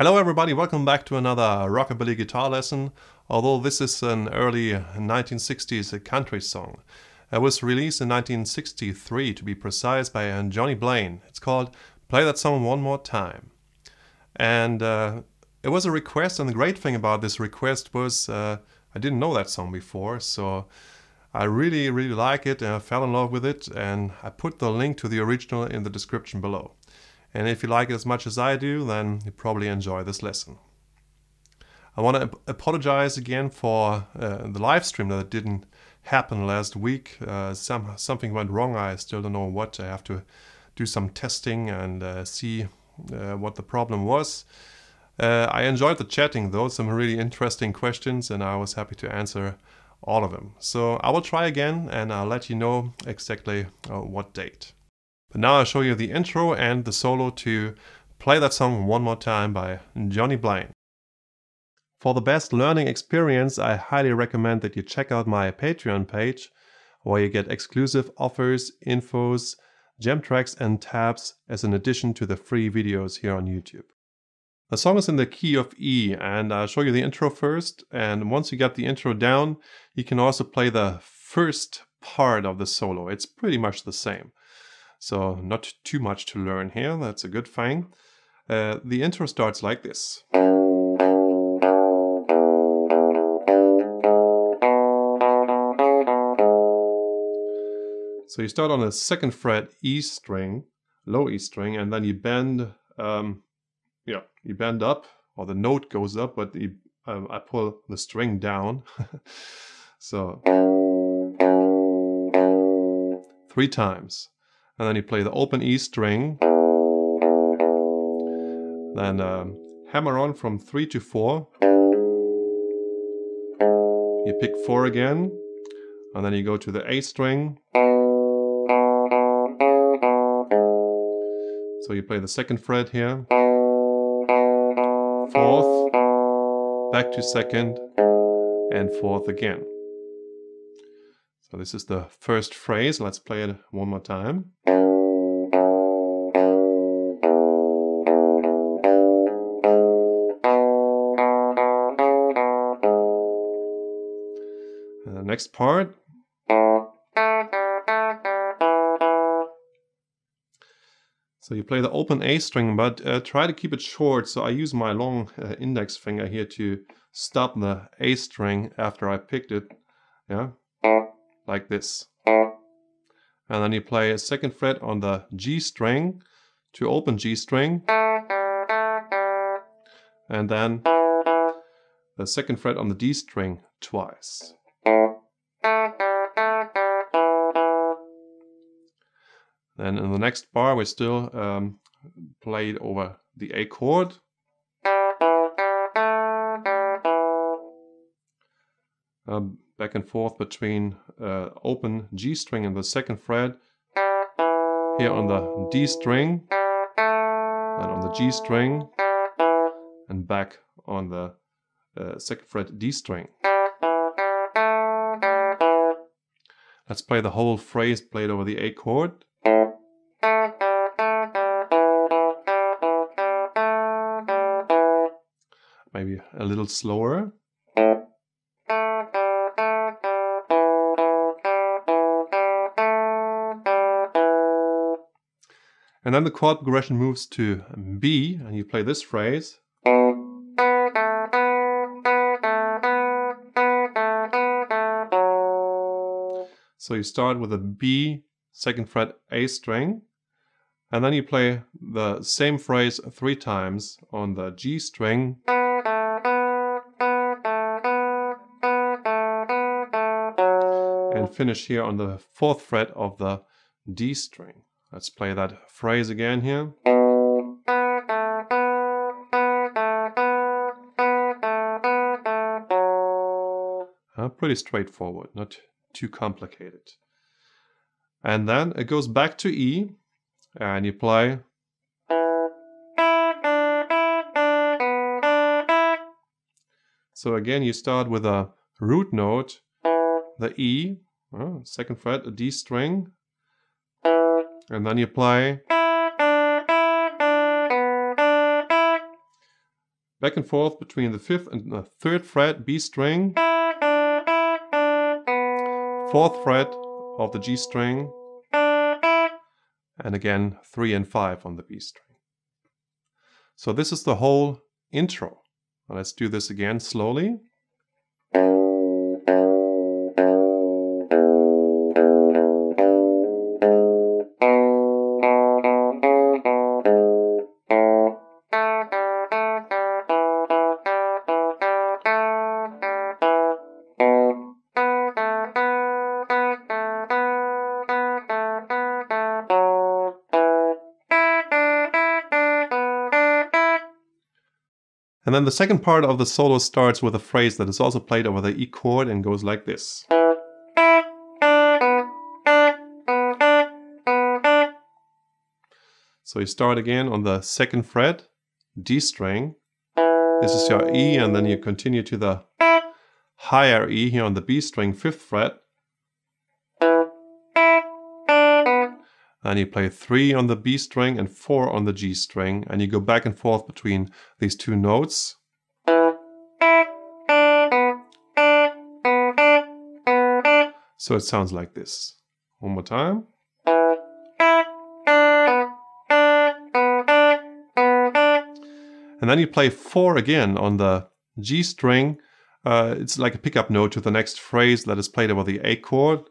Hello everybody, welcome back to another rockabilly guitar lesson. Although this is an early 1960s country song. It was released in 1963 to be precise by Johnny Blaine. It's called Play That Song One More Time. And it was a request, and the great thing about this request was I didn't know that song before, so I really like it and I fell in love with it, and I put the link to the original in the description below. And if you like it as much as I do, then you probably enjoy this lesson. I want to apologize again for the live stream that didn't happen last week. Something went wrong. I still don't know what. I have to do some testing and see what the problem was. I enjoyed the chatting though, some really interesting questions, and I was happy to answer all of them. So I will try again and I'll let you know exactly what date. But now I'll show you the intro and the solo to Play That Song One More Time by Johnny Blaine. For the best learning experience, I highly recommend that you check out my Patreon page, where you get exclusive offers, infos, gem tracks and tabs as an addition to the free videos here on YouTube. The song is in the key of E, and I'll show you the intro first, and once you get the intro down, you can also play the first part of the solo. It's pretty much the same. So not too much to learn here, that's a good thing. The intro starts like this. So you start on the second fret E string, low E string, and then you bend, you bend up, or the note goes up, but I pull the string down. So 3 times. And then you play the open E string, then hammer on from 3 to 4, you pick 4 again, and then you go to the A string, so you play the 2nd fret here, 4th, back to 2nd, and 4th again. So this is the first phrase. Let's play it one more time. And the next part. So you play the open A string, but try to keep it short. So I use my long index finger here to stop the A string after I picked it. Yeah. Like this. And then you play a 2nd fret on the G string to open G string, and then the 2nd fret on the D string twice. Then in the next bar we still play it over the A chord. Back and forth between open G string and the 2nd fret, here on the D string, and on the G string, and back on the 2nd fret D string. Let's play the whole phrase played over the A chord. Maybe a little slower. And then the chord progression moves to B, and you play this phrase. So you start with a B, 2nd fret A string, and then you play the same phrase 3 times on the G string, and finish here on the 4th fret of the D string. Let's play that phrase again here. Pretty straightforward, not too complicated. And then it goes back to E, and you play. So again, you start with a root note, the E, 2nd fret, a D string, and then you play back and forth between the 5th and the 3rd fret B string, 4th fret of the G string, and again 3 and 5 on the B string. So this is the whole intro. Now let's do this again slowly. And then the second part of the solo starts with a phrase that is also played over the E chord and goes like this. So you start again on the 2nd fret, D string. This is your E, and then you continue to the higher E here on the B string, 5th fret. And you play 3 on the B string and 4 on the G string, and you go back and forth between these two notes. So it sounds like this. One more time. And then you play 4 again on the G string. It's like a pickup note to the next phrase that is played over the A chord.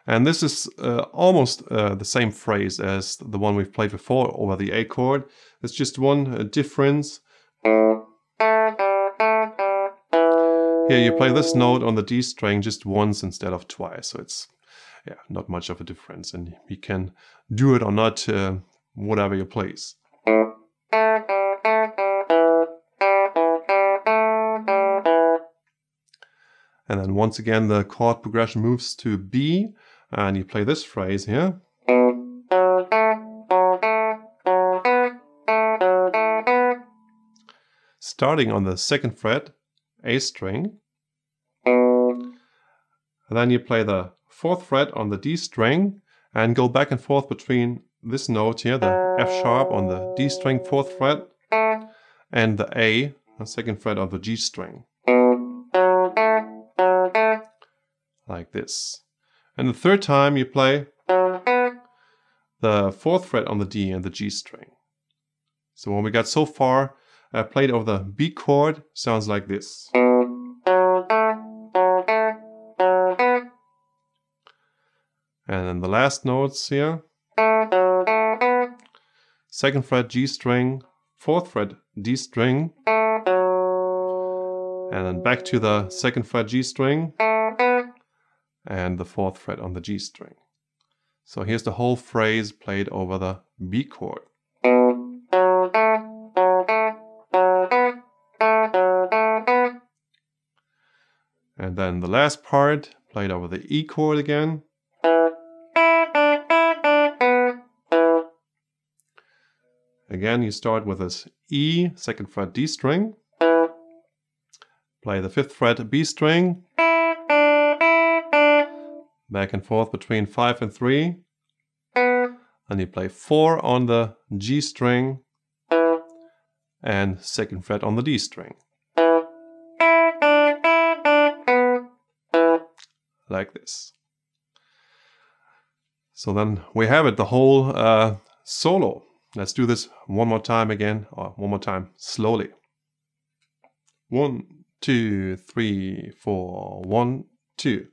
And this is almost the same phrase as the one we've played before over the A chord. There's just one difference. Here you play this note on the D string just once instead of twice. So it's not much of a difference. And you can do it or not, whatever you please. And then once again the chord progression moves to B. And you play this phrase here. Starting on the 2nd fret, A string. And then you play the 4th fret on the D string and go back and forth between this note here, the F sharp on the D string, 4th fret, and the A, the 2nd fret on the G string. Like this. And the 3rd time you play the 4th fret on the D and the G string. So when we got so far played over the B chord, sounds like this. And then the last notes here. 2nd fret G string, 4th fret D string, and then back to the 2nd fret G string, and the 4th fret on the G string. So here's the whole phrase played over the B chord. And then the last part played over the E chord again. Again, you start with this E, 2nd fret D string, play the 5th fret B string, back and forth between 5 and 3, and you play 4 on the G string and 2nd fret on the D string. Like this. So then we have it, the whole solo. Let's do this one more time again, or one more time slowly. 1, 2, 3, 4, 1, 2.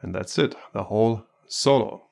And that's it, the whole solo.